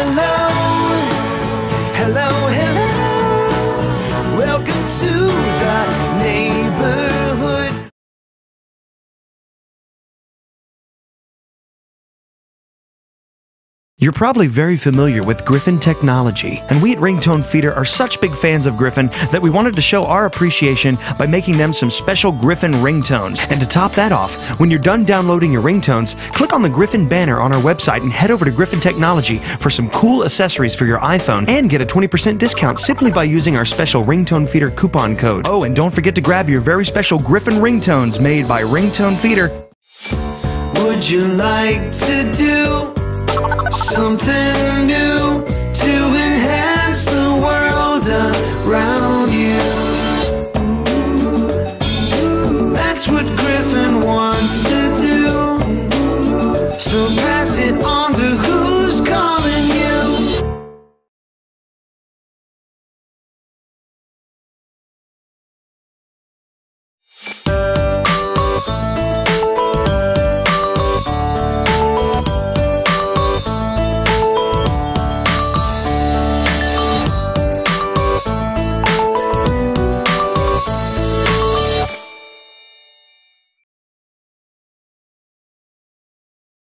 hello, hello, hello. Welcome to the neighborhood. You're probably very familiar with Griffin technology, and we at Ringtone Feeder are such big fans of Griffin that we wanted to show our appreciation by making them some special Griffin ringtones. And to top that off, when you're done downloading your ringtones, click on the Griffin banner on our website and head over to Griffin Technology for some cool accessories for your iPhone and get a 20% discount simply by using our special Ringtone Feeder coupon code. Oh, and don't forget to grab your very special Griffin ringtones made by Ringtone Feeder. Would you like to do something new?